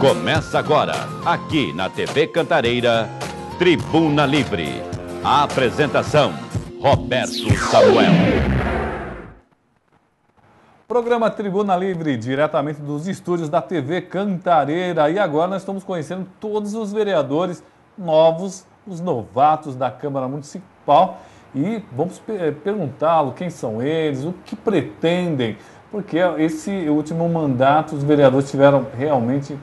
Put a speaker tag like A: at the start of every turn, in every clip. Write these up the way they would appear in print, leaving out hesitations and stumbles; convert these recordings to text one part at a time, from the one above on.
A: Começa agora, aqui na TV Cantareira, Tribuna Livre. A apresentação, Roberto Samuel.
B: Programa Tribuna Livre, diretamente dos estúdios da TV Cantareira. E agora nós estamos conhecendo todos os vereadores novos, os novatos da Câmara Municipal. E vamos perguntá-lo quem são eles, o que pretendem. Porque esse último mandato os vereadores tiveram realmente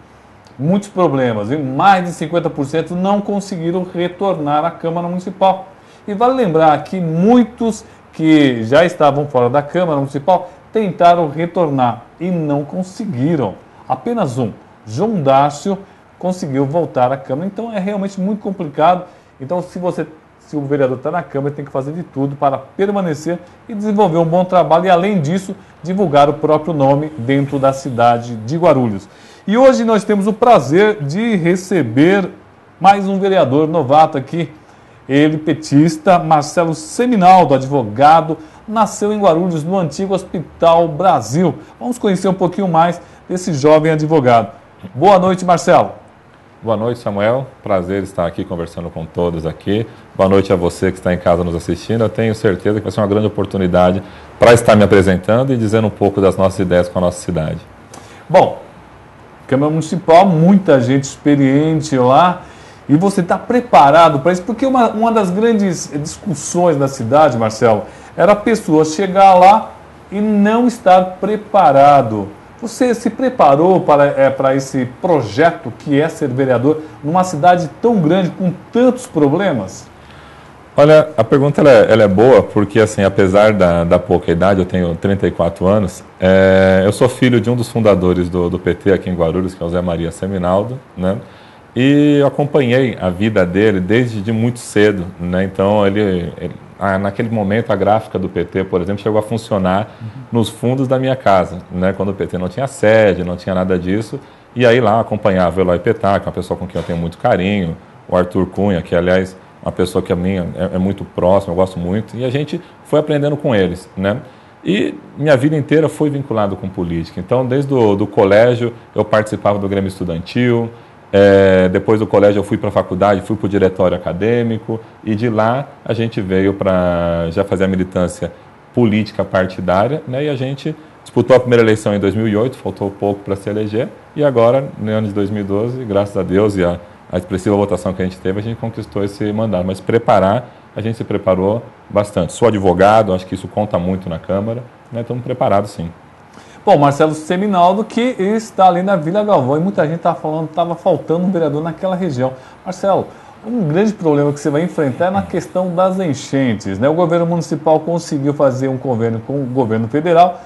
B: muitos problemas. E mais de 50% não conseguiram retornar à Câmara Municipal. E vale lembrar que muitos que já estavam fora da Câmara Municipal tentaram retornar e não conseguiram. Apenas um, João Dácio, conseguiu voltar à Câmara. Então é realmente muito complicado. Então se o vereador está na Câmara, tem que fazer de tudo para permanecer e desenvolver um bom trabalho e, além disso, divulgar o próprio nome dentro da cidade de Guarulhos. E hoje nós temos o prazer de receber mais um vereador novato aqui, ele petista, Marcelo Seminaldo, advogado, nasceu em Guarulhos, no antigo Hospital Brasil. Vamos conhecer um pouquinho mais desse jovem advogado. Boa noite, Marcelo.
C: Boa noite, Samuel. Prazer estar aqui conversando com todos aqui. Boa noite a você que está em casa nos assistindo. Eu tenho certeza que vai ser uma grande oportunidade para estar me apresentando e dizendo um pouco das nossas ideias com a nossa cidade.
B: Bom, Câmara Municipal, muita gente experiente lá. E você está preparado para isso? Porque uma das grandes discussões da cidade, Marcelo, era a pessoa chegar lá e não estar preparado. Você se preparou para esse projeto que é ser vereador numa cidade tão grande, com tantos problemas?
C: Olha, a pergunta ela é boa, porque assim, apesar da pouca idade, eu tenho 34 anos, eu sou filho de um dos fundadores do PT aqui em Guarulhos, que é o Zé Maria Seminaldo, né? E eu acompanhei a vida dele desde muito cedo, né? Então, naquele momento, a gráfica do PT, por exemplo, chegou a funcionar nos fundos da minha casa, né? Quando o PT não tinha sede, não tinha nada disso. E aí lá acompanhava o Eloy Petar, que é uma pessoa com quem eu tenho muito carinho, o Arthur Cunha, que aliás uma pessoa que a minha é muito próxima, eu gosto muito. E a gente foi aprendendo com eles, né? E minha vida inteira foi vinculado com política. Então, desde do colégio, eu participava do Grêmio Estudantil. Depois do colégio eu fui para a faculdade, fui para o diretório acadêmico e de lá a gente veio para já fazer a militância política partidária, né? E a gente disputou a primeira eleição em 2008, faltou pouco para se eleger e agora, no ano de 2012, graças a Deus e a expressiva votação que a gente teve, a gente conquistou esse mandato. Mas a gente se preparou bastante. Sou advogado, acho que isso conta muito na Câmara, né? Estamos preparados sim.
B: Bom, Marcelo Seminaldo, que está ali na Vila Galvão, e muita gente estava falando que estava faltando um vereador naquela região. Marcelo, um grande problema que você vai enfrentar é na questão das enchentes, né? O governo municipal conseguiu fazer um convênio com o governo federal,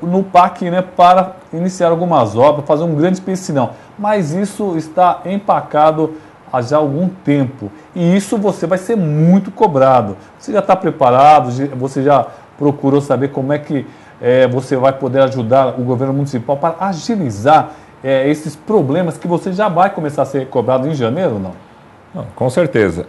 B: no PAC, né, para iniciar algumas obras, fazer um grande piscinão. Mas isso está empacado há já algum tempo, e isso você vai ser muito cobrado. Você já está preparado? Você já procurou saber como é que você vai poder ajudar o governo municipal para agilizar esses problemas que você já vai começar a ser cobrado em janeiro, não?
C: Não, com certeza.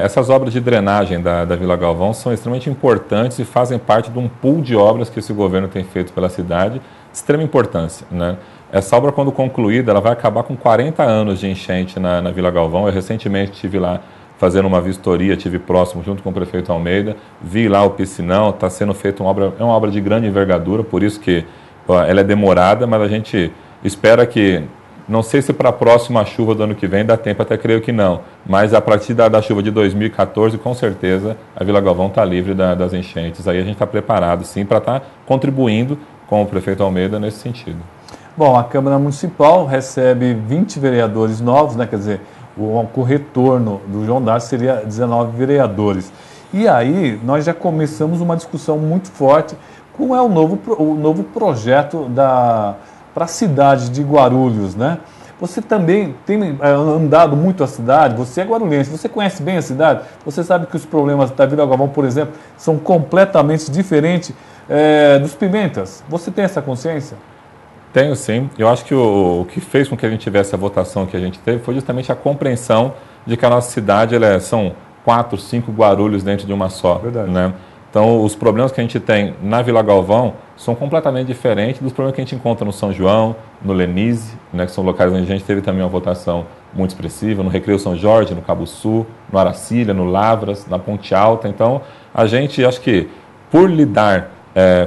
C: Essas obras de drenagem da Vila Galvão são extremamente importantes e fazem parte de um pool de obras que esse governo tem feito pela cidade, de extrema importância, né? Essa obra, quando concluída, ela vai acabar com 40 anos de enchente na Vila Galvão. Eu recentemente estive lá fazendo uma vistoria, estive próximo junto com o prefeito Almeida, vi lá o piscinão, está sendo feita uma obra de grande envergadura, por isso que ela é demorada, mas a gente espera que, não sei se para a próxima chuva do ano que vem dá tempo, até creio que não, mas a partir da chuva de 2014, com certeza, a Vila Galvão está livre das enchentes. Aí a gente está preparado, sim, para estar contribuindo com o prefeito Almeida nesse sentido.
B: Bom, a Câmara Municipal recebe 20 vereadores novos, né? Quer dizer, o retorno do João Dácio seria 19 vereadores. E aí nós já começamos uma discussão muito forte com o novo projeto para a cidade de Guarulhos, né? Você também tem andado muito a cidade, você é guarulhense, você conhece bem a cidade, você sabe que os problemas da Vila Galvão, por exemplo, são completamente diferentes dos Pimentas. Você tem essa consciência?
C: Tenho sim. Eu acho que o que fez com que a gente tivesse a votação que a gente teve foi justamente a compreensão de que a nossa cidade são 4, 5 Guarulhos dentro de uma só.
B: Verdade.
C: Né? Então, os problemas que a gente tem na Vila Galvão são completamente diferentes dos problemas que a gente encontra no São João, no Lenise, né, que são locais onde a gente teve também uma votação muito expressiva, no Recreio São Jorge, no Cabo Sul, no Aracília, no Lavras, na Ponte Alta. Então, a gente, acho que, por lidar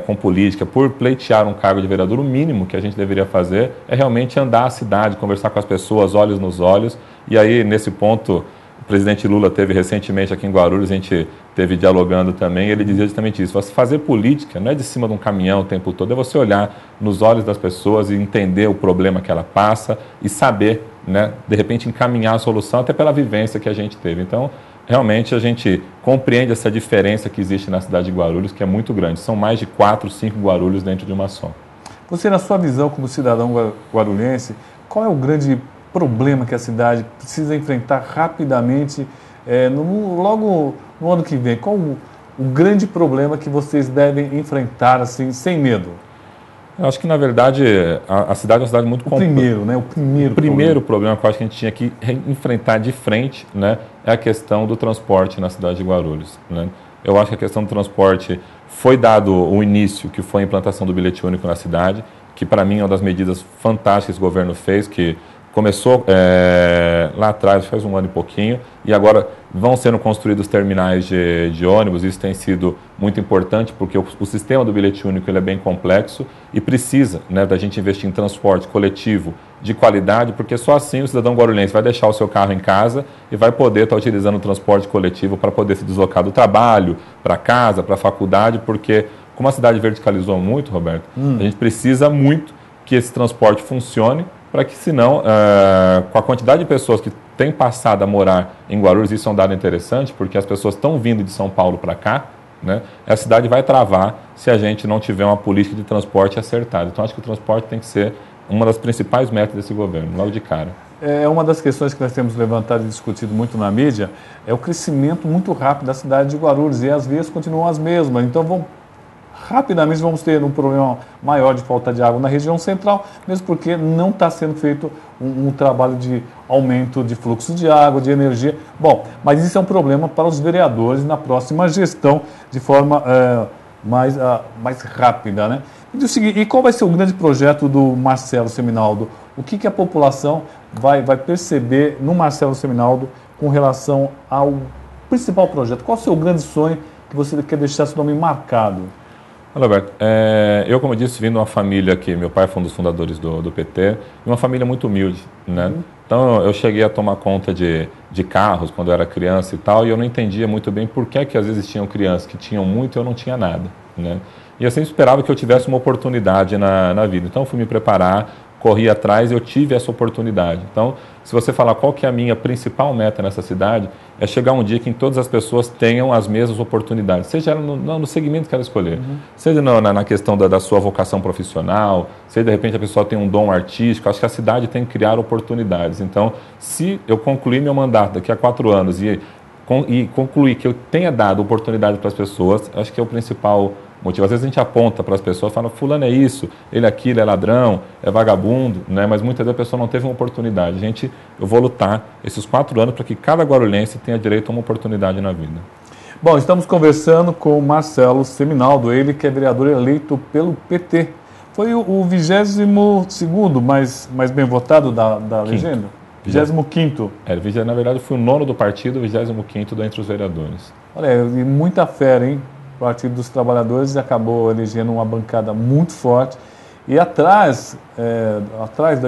C: com política, por pleitear um cargo de vereador, o mínimo que a gente deveria fazer é realmente andar a cidade, conversar com as pessoas, olhos nos olhos. E aí, nesse ponto, o presidente Lula teve recentemente aqui em Guarulhos, a gente teve dialogando também, ele dizia justamente isso: você fazer política não é de cima de um caminhão o tempo todo, é você olhar nos olhos das pessoas e entender o problema que ela passa e saber, né, de repente encaminhar a solução até pela vivência que a gente teve. Então, realmente a gente compreende essa diferença que existe na cidade de Guarulhos, que é muito grande. São mais de 4, 5 Guarulhos dentro de uma só.
B: Você, na sua visão como cidadão guarulhense, qual é o grande problema que a cidade precisa enfrentar rapidamente logo no ano que vem? Qual o grande problema que vocês devem enfrentar assim, sem medo?
C: Eu acho que, na verdade, a cidade é uma cidade muito complexa.
B: O
C: primeiro problema que eu acho que a gente tinha que enfrentar de frente, né, é a questão do transporte na cidade de Guarulhos, né? Eu acho que a questão do transporte foi dado o início, que foi a implantação do bilhete único na cidade, que para mim é uma das medidas fantásticas que esse governo fez, que começou lá atrás, faz um ano e pouquinho, e agora vão sendo construídos terminais de ônibus. Isso tem sido muito importante, porque o sistema do bilhete único ele é bem complexo e precisa, né, da gente investir em transporte coletivo de qualidade, porque só assim o cidadão guarulhense vai deixar o seu carro em casa e vai poder estar utilizando o transporte coletivo para poder se deslocar do trabalho, para casa, para a faculdade, porque como a cidade verticalizou muito, Roberto, a gente precisa muito que esse transporte funcione, para que, senão, com a quantidade de pessoas que têm passado a morar em Guarulhos, isso é um dado interessante, porque as pessoas estão vindo de São Paulo para cá, né? A cidade vai travar se a gente não tiver uma política de transporte acertada. Então, acho que o transporte tem que ser uma das principais metas desse governo, logo de cara.
B: É uma das questões que nós temos levantado e discutido muito na mídia, é o crescimento muito rápido da cidade de Guarulhos, e as vias continuam as mesmas. Então, rapidamente vamos ter um problema maior de falta de água na região central, mesmo porque não está sendo feito um trabalho de aumento de fluxo de água, de energia. Bom, mas isso é um problema para os vereadores na próxima gestão, de forma mais rápida, né? E qual vai ser o grande projeto do Marcelo Seminaldo? O que a população vai perceber no Marcelo Seminaldo com relação ao principal projeto? Qual é o seu grande sonho que você quer deixar seu nome marcado?
C: Roberto, eu, como eu disse, vim de uma família que meu pai foi um dos fundadores do PT, e uma família muito humilde, né? Então, eu cheguei a tomar conta de carros quando eu era criança e tal, e eu não entendia muito bem por que às vezes tinham crianças que tinham muito e eu não tinha nada, né? E eu sempre esperava que eu tivesse uma oportunidade na vida. Então, eu fui me preparar, corri atrás e eu tive essa oportunidade. Então, se você falar qual que é a minha principal meta nessa cidade, é chegar um dia que todas as pessoas tenham as mesmas oportunidades, seja no segmento que ela escolher, seja na questão da sua vocação profissional, seja de repente a pessoa tem um dom artístico. Acho que a cidade tem que criar oportunidades. Então, se eu concluir meu mandato daqui a 4 anos e concluir que eu tenha dado oportunidade para as pessoas, acho que é o principal motivo. Às vezes a gente aponta para as pessoas, fala, fulano é isso, ele é aquilo, é ladrão, é vagabundo, né? Mas muitas vezes a pessoa não teve uma oportunidade. Eu vou lutar esses 4 anos para que cada guarulhense tenha direito a uma oportunidade na vida.
B: Bom, estamos conversando com o Marcelo Seminaldo, ele que é vereador eleito pelo PT. Foi o 22º mais bem votado da legenda? 25º.
C: Na verdade, foi o 9º do partido, 25º dentre os vereadores.
B: Olha, e muita fé, hein? O Partido dos Trabalhadores acabou elegendo uma bancada muito forte. E atrás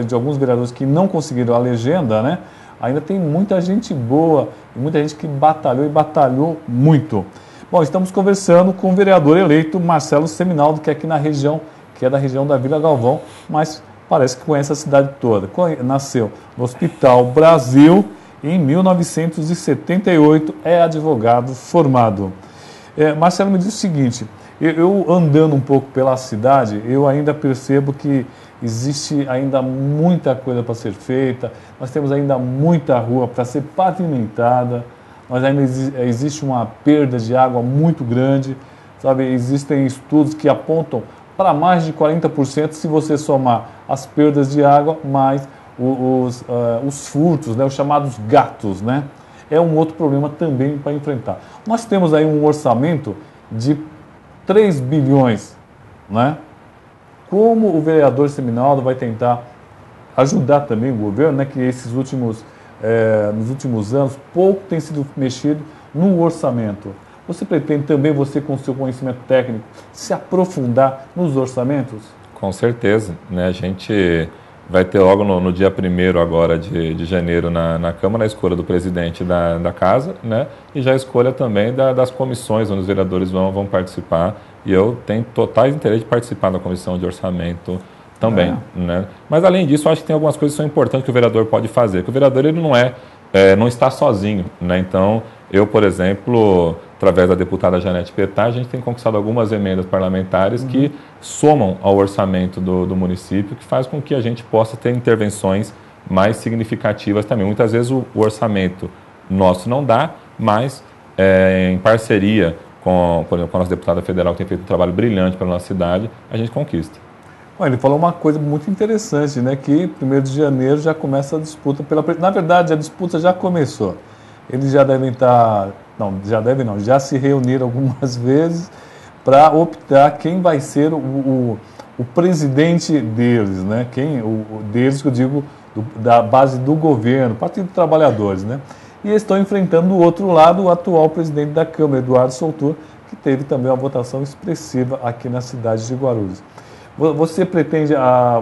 B: de alguns vereadores que não conseguiram a legenda, né, ainda tem muita gente boa e muita gente que batalhou muito. Bom, estamos conversando com o vereador eleito Marcelo Seminaldo, que é aqui na região, que é da região da Vila Galvão, mas parece que conhece a cidade toda. Nasceu no Hospital Brasil em 1978, é advogado formado. Marcelo, me diz o seguinte, eu andando um pouco pela cidade, eu ainda percebo que existe ainda muita coisa para ser feita, nós temos ainda muita rua para ser pavimentada, mas ainda existe uma perda de água muito grande, sabe? Existem estudos que apontam para mais de 40% se você somar as perdas de água mais os furtos, né? Os chamados gatos, né? É um outro problema também para enfrentar. Nós temos aí um orçamento de 3 bilhões, né? como o vereador Seminaldo vai tentar ajudar também o governo, né, que nos últimos anos, pouco tem sido mexido no orçamento. Você pretende também, você com o seu conhecimento técnico, se aprofundar nos orçamentos?
C: Com certeza, né? A gente vai ter logo no dia 1º agora de janeiro na Câmara a escolha do presidente da Casa, né? E já a escolha também das comissões onde os vereadores vão participar. E eu tenho total interesse de participar da comissão de orçamento também, né? Mas além disso, eu acho que tem algumas coisas que são importantes que o vereador pode fazer. Que o vereador ele não está sozinho, né? Então, eu, por exemplo, através da deputada Janete Petá, a gente tem conquistado algumas emendas parlamentares que somam ao orçamento do município, que faz com que a gente possa ter intervenções mais significativas também. Muitas vezes o orçamento nosso não dá, mas em parceria por exemplo, com a nossa deputada federal, que tem feito um trabalho brilhante para a nossa cidade, a gente conquista.
B: Bom, ele falou uma coisa muito interessante, né? Que 1º de janeiro já começa a disputa Na verdade, a disputa já começou. Eles já devem estar... já se reuniram algumas vezes para optar quem vai ser o presidente deles, né? Deles que eu digo da base do governo, Partido dos Trabalhadores, né? E eles estão enfrentando do outro lado o atual presidente da Câmara, Eduardo Souto, que teve também uma votação expressiva aqui na cidade de Guarulhos. Você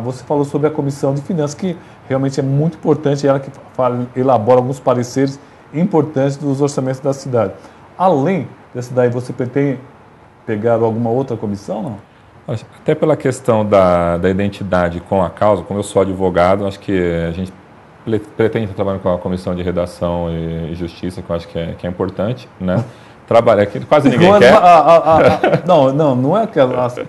B: você falou sobre a Comissão de Finanças, que realmente é muito importante, ela que elabora alguns pareceres importantes dos orçamentos da cidade. Além dessa daí, você pretende pegar alguma outra comissão, não?
C: Até pela questão da identidade com a causa, como eu sou advogado, acho que a gente pretende estar trabalhando com a Comissão de Redação e Justiça, que eu acho que é importante, né? Trabalhar aqui, quase ninguém quer.
B: Não é aquelas...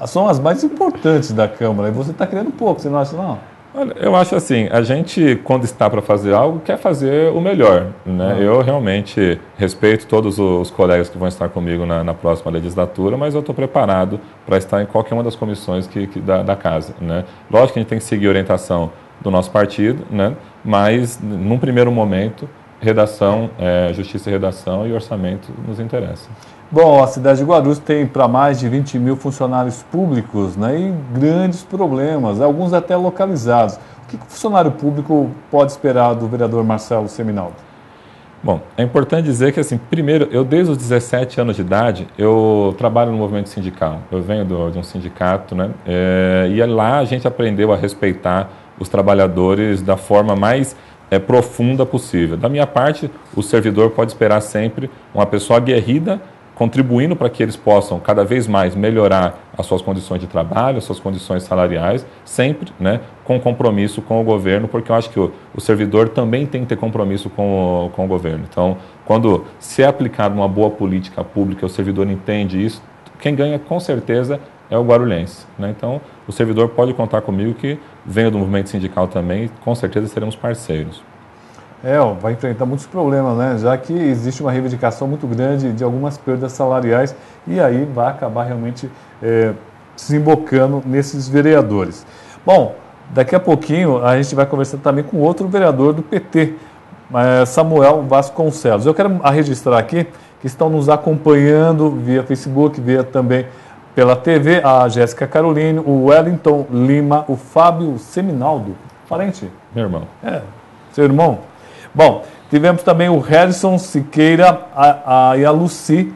B: São as mais importantes da Câmara, e você está querendo pouco, você não acha, não?
C: Olha, eu acho assim, a gente, quando está para fazer algo, quer fazer o melhor, né? Eu realmente respeito todos os colegas que vão estar comigo na próxima legislatura, mas eu estou preparado para estar em qualquer uma das comissões da Casa, né? Lógico que a gente tem que seguir a orientação do nosso partido, né? Mas, num primeiro momento, Justiça e Redação e Orçamento nos interessam.
B: Bom, a cidade de Guarulhos tem para mais de 20 mil funcionários públicos, né, e grandes problemas, alguns até localizados. O que o funcionário público pode esperar do vereador Marcelo Seminaldo?
C: Bom, é importante dizer que, assim, primeiro, eu desde os 17 anos de idade, eu trabalho no movimento sindical. Eu venho de um sindicato, né, e lá a gente aprendeu a respeitar os trabalhadores da forma mais profunda possível. Da minha parte, o servidor pode esperar sempre uma pessoa aguerrida, contribuindo para que eles possam cada vez mais melhorar as suas condições de trabalho, as suas condições salariais, sempre, né, com compromisso com o governo, porque eu acho que o servidor também tem que ter compromisso com o governo. Então, quando se é aplicada uma boa política pública, o servidor entende isso, quem ganha com certeza é o guarulhense, né? Então, o servidor pode contar comigo, que venho do movimento sindical também, e com certeza seremos parceiros.
B: Vai enfrentar muitos problemas, né? Já que existe uma reivindicação muito grande de algumas perdas salariais, e aí vai acabar realmente desembocando nesses vereadores. Bom, daqui a pouquinho a gente vai conversar também com outro vereador do PT, Samuel Vasconcelos. Eu quero registrar aqui que estão nos acompanhando via Facebook, via também pela TV, a Jéssica Caroline, o Wellington Lima, o Fábio Seminaldo, parente?
C: Meu irmão.
B: Seu irmão? Bom, tivemos também o Harrison Siqueira e a Luci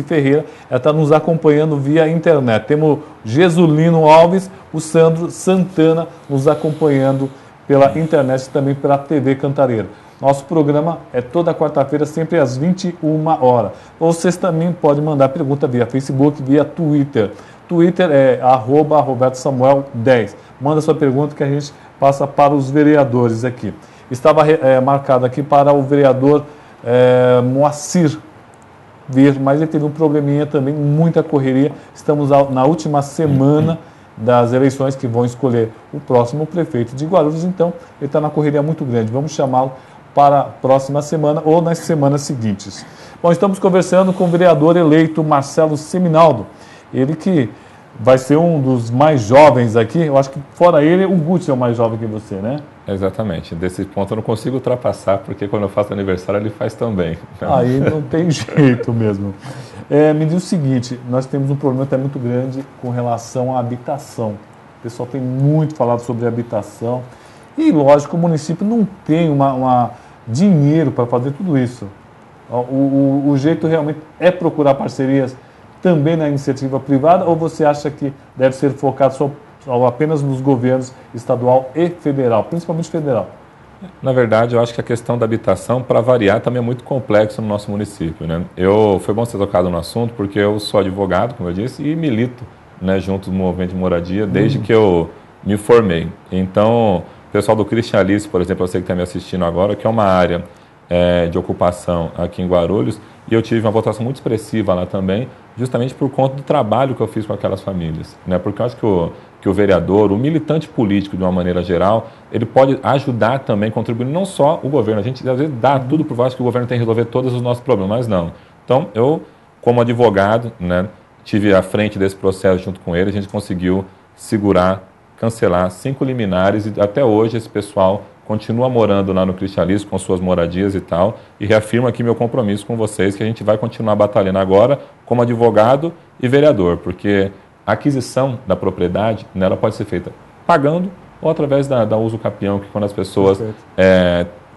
B: Ferreira, ela está nos acompanhando via internet. Temos Jesulino Alves, o Sandro Santana nos acompanhando pela internet e também pela TV Cantareira. Nosso programa é toda quarta-feira, sempre às 21 horas. Vocês também podem mandar pergunta via Facebook, via Twitter. Twitter é @RobertoSamuel10. Manda sua pergunta que a gente passa para os vereadores aqui. Estava marcado aqui para o vereador Moacir vir, mas ele teve um probleminha também, muita correria. Estamos na última semana das eleições que vão escolher o próximo prefeito de Guarulhos, então ele está na correria muito grande. Vamos chamá-lo para a próxima semana ou nas semanas seguintes. Bom, estamos conversando com o vereador eleito Marcelo Seminaldo. Ele que vai ser um dos mais jovens aqui. Eu acho que fora ele, o Guti é o mais jovem que você, né?
C: Exatamente. Desse ponto eu não consigo ultrapassar, porque quando eu faço aniversário ele faz também.
B: Aí não tem jeito mesmo. Me diz o seguinte, nós temos um problema até muito grande com relação à habitação. O pessoal tem muito falado sobre habitação e, lógico, o município não tem dinheiro para fazer tudo isso. O jeito realmente é procurar parcerias também na iniciativa privada, ou você acha que deve ser focado só apenas nos governos estadual e federal, principalmente federal?
C: Na verdade, eu acho que a questão da habitação, para variar, também é muito complexa no nosso município, né? Foi bom ser tocado no assunto, porque eu sou advogado, como eu disse, e milito, né, junto do movimento de moradia desde que eu me formei. Então, o pessoal do Cristialice, por exemplo, eu sei que está me assistindo agora, que é uma área de ocupação aqui em Guarulhos, e eu tive uma votação muito expressiva lá também, justamente por conta do trabalho que eu fiz com aquelas famílias, né? Porque eu acho que o vereador, o militante político, de uma maneira geral, ele pode ajudar também, contribuindo, não só o governo. A gente, às vezes, dá tudo por baixo que o governo tem que resolver todos os nossos problemas, mas não. Então, eu, como advogado, né, tive à frente desse processo junto com ele, a gente conseguiu segurar, cancelar 5 liminares, e até hoje esse pessoal continua morando lá no Cristialice com suas moradias e tal, e reafirmo aqui meu compromisso com vocês, que a gente vai continuar batalhando agora como advogado e vereador, porque a aquisição da propriedade, né, ela pode ser feita pagando ou através da uso capião, que quando as pessoas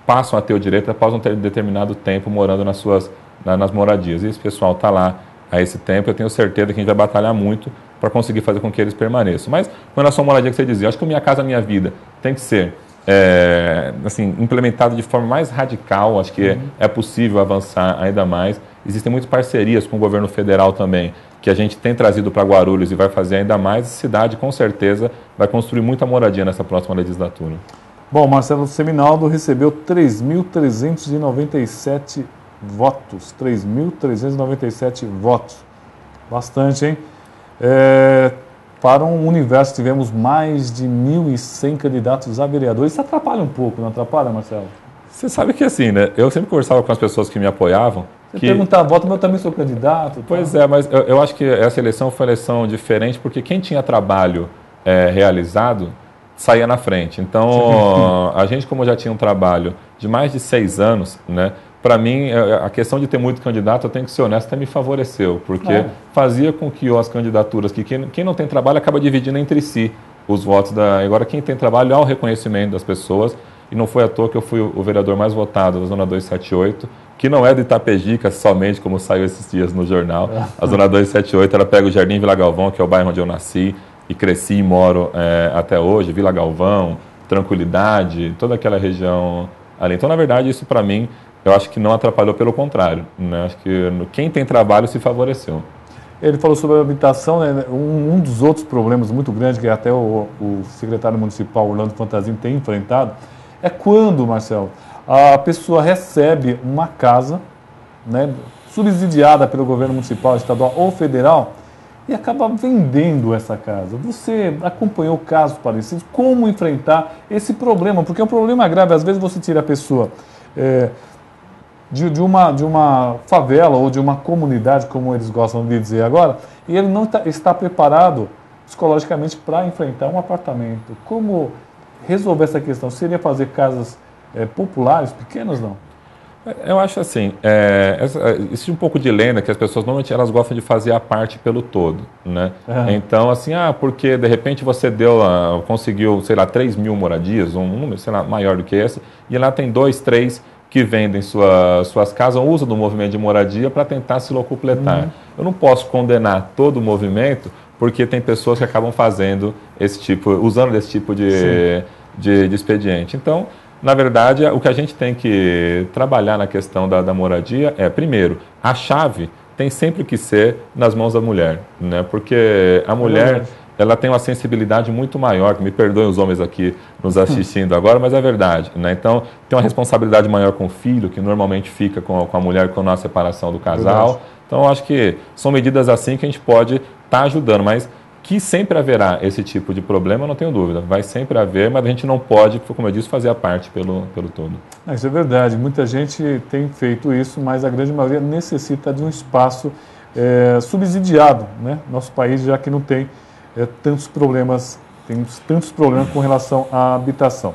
C: passam a ter o direito, após um determinado tempo morando nas moradias. E esse pessoal está lá a esse tempo, eu tenho certeza que a gente vai batalhar muito para conseguir fazer com que eles permaneçam. Mas com relação à moradia que você dizia, acho que o Minha Casa Minha Vida tem que ser assim, implementado de forma mais radical. Acho que é possível avançar ainda mais. Existem muitas parcerias com o governo federal também, que a gente tem trazido para Guarulhos e vai fazer ainda mais. A cidade, com certeza, vai construir muita moradia nessa próxima legislatura.
B: Bom, Marcelo Seminaldo recebeu 3.397 votos. 3.397 votos. Bastante, hein? Para um universo, tivemos mais de 1.100 candidatos a vereador. Isso atrapalha um pouco, não atrapalha, Marcelo?
C: Você sabe que assim, né? Eu sempre conversava com as pessoas que me apoiavam.
B: Você perguntar, voto, mas eu também sou candidato.
C: Pois é, mas eu acho que essa eleição foi uma eleição diferente, porque quem tinha trabalho realizado saía na frente. Então, a gente, como já tinha um trabalho de mais de 6 anos, né? Para mim, a questão de ter muito candidato, eu tenho que ser honesto, até me favoreceu, porque fazia com que as candidaturas, que quem não tem trabalho acaba dividindo entre si os votos. Agora, quem tem trabalho, há o reconhecimento das pessoas, e não foi à toa que eu fui o vereador mais votado da Zona 278, que não é do Itapejica somente, como saiu esses dias no jornal. A Zona 278, ela pega o Jardim Vila Galvão, que é o bairro onde eu nasci e cresci e moro até hoje, Vila Galvão, Tranquilidade, toda aquela região ali. Então, na verdade, isso para mim, eu acho que não atrapalhou, pelo contrário, né? Acho que quem tem trabalho se favoreceu.
B: Ele falou sobre a habitação, né? Um dos outros problemas muito grandes, que até o secretário municipal, Orlando Fantasini, tem enfrentado, é quando, Marcelo, a pessoa recebe uma casa, né, subsidiada pelo governo municipal, estadual ou federal, e acaba vendendo essa casa. Você acompanhou casos parecidos? Como enfrentar esse problema? Porque é um problema grave. Às vezes você tira a pessoa de uma favela ou de uma comunidade, como eles gostam de dizer agora, e ele não está preparado psicologicamente para enfrentar um apartamento. Como resolver essa questão? Seria fazer casas populares, pequenas, não?
C: Eu acho assim, existe um pouco de lenda que as pessoas normalmente elas gostam de fazer a parte pelo todo, né? Então, assim, porque de repente você conseguiu, sei lá, 3.000 moradias, um número, sei lá, maior do que esse, e lá tem 2, 3 que vendem suas casas, usam do movimento de moradia para tentar se locupletar. Eu não posso condenar todo o movimento, porque tem pessoas que acabam fazendo usando esse tipo de expediente. Então, na verdade, o que a gente tem que trabalhar na questão da moradia primeiro, a chave tem sempre que ser nas mãos da mulher, né? Porque a mulher, ela tem uma sensibilidade muito maior, que me perdoem os homens aqui nos assistindo agora, mas é verdade, né? Então, tem uma responsabilidade maior com o filho, que normalmente fica com a mulher quando há a separação do casal. Verdade. Então, eu acho que são medidas assim que a gente pode estar ajudando, mas que sempre haverá esse tipo de problema, não tenho dúvida. Vai sempre haver, mas a gente não pode, como eu disse, fazer a parte pelo todo.
B: Isso é verdade. Muita gente tem feito isso, mas a grande maioria necessita de um espaço subsidiado, né? Nosso país, já que não tem tantos problemas com relação à habitação.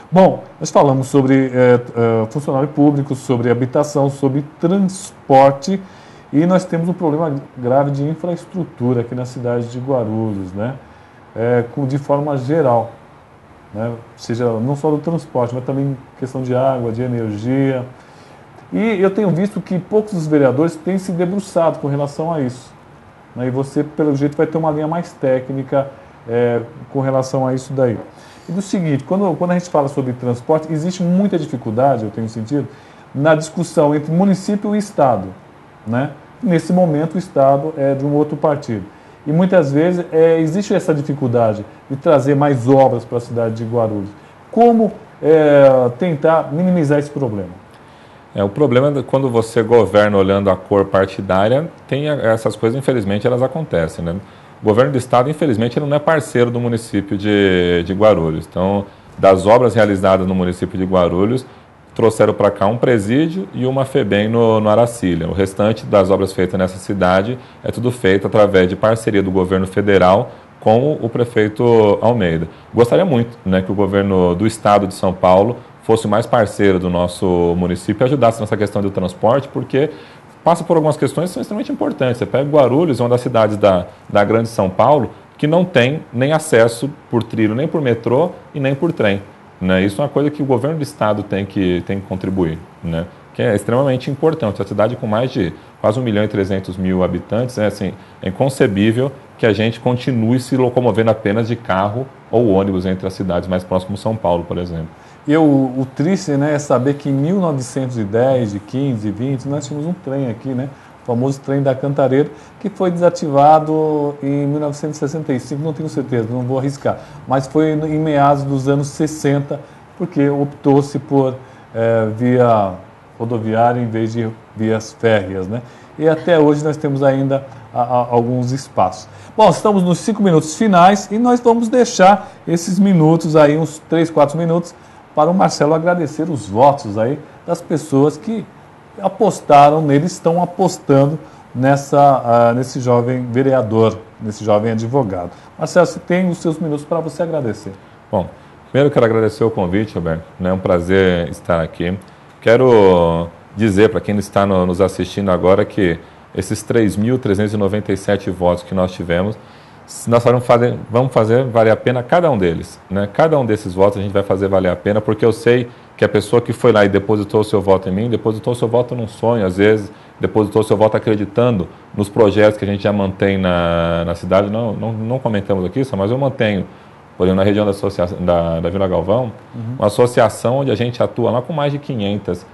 B: Bom, nós falamos sobre funcionário público, sobre habitação, sobre transporte. E nós temos um problema grave de infraestrutura aqui na cidade de Guarulhos, né? De forma geral, né? Seja não só do transporte, mas também questão de água, de energia. E eu tenho visto que poucos dos vereadores têm se debruçado com relação a isso, né? E você, pelo jeito, vai ter uma linha mais técnica com relação a isso daí. E do seguinte, quando a gente fala sobre transporte, existe muita dificuldade, eu tenho sentido, na discussão entre município e Estado, né? Nesse momento, o Estado é de um outro partido. E muitas vezes existe essa dificuldade de trazer mais obras para a cidade de Guarulhos. Como tentar minimizar esse problema?
C: O problema é quando você governa olhando a cor partidária, tem essas coisas, infelizmente, elas acontecem, né? O governo do Estado, infelizmente, ele não é parceiro do município de Guarulhos. Então, das obras realizadas no município de Guarulhos, trouxeram para cá um presídio e uma FEBEM no Aracília. O restante das obras feitas nessa cidade é tudo feito através de parceria do governo federal com o prefeito Almeida. Gostaria muito, né, que o governo do estado de São Paulo fosse mais parceiro do nosso município e ajudasse nessa questão do transporte, porque passa por algumas questões que são extremamente importantes. Você pega Guarulhos, uma das cidades da grande São Paulo, que não tem nem acesso por trilho, nem por metrô e nem por trem. Né? Isso é uma coisa que o governo do estado tem que contribuir, né? Que é extremamente importante. A cidade com mais de quase 1.300.000 habitantes, assim, é inconcebível que a gente continue se locomovendo apenas de carro ou ônibus entre as cidades mais próximas, como São Paulo, por exemplo.
B: E o triste, né, é saber que em 1910, de 15, 20, nós tínhamos um trem aqui, né? O famoso trem da Cantareira, que foi desativado em 1965, não tenho certeza, não vou arriscar, mas foi em meados dos anos 60, porque optou-se por via rodoviária em vez de vias férreas, né? E até hoje nós temos ainda alguns espaços. Bom, estamos nos 5 minutos finais e nós vamos deixar esses minutos aí, uns 3, 4 minutos, para o Marcelo agradecer os votos aí das pessoas que apostaram nele, estão apostando nesse jovem vereador, nesse jovem advogado. Marcelo, você tem os seus minutos para você agradecer.
C: Bom, primeiro quero agradecer o convite, Roberto. É um prazer estar aqui. Quero dizer para quem está nos assistindo agora que esses 3.397 votos que nós tivemos, nós vamos fazer valer a pena cada um deles, né? Cada um desses votos a gente vai fazer valer a pena, porque eu sei que a pessoa que foi lá e depositou o seu voto em mim, depositou o seu voto num sonho, às vezes, depositou o seu voto acreditando nos projetos que a gente já mantém na cidade. Não comentamos aqui isso, mas eu mantenho, por exemplo, na região da Vila Galvão, uma associação onde a gente atua lá com mais de 500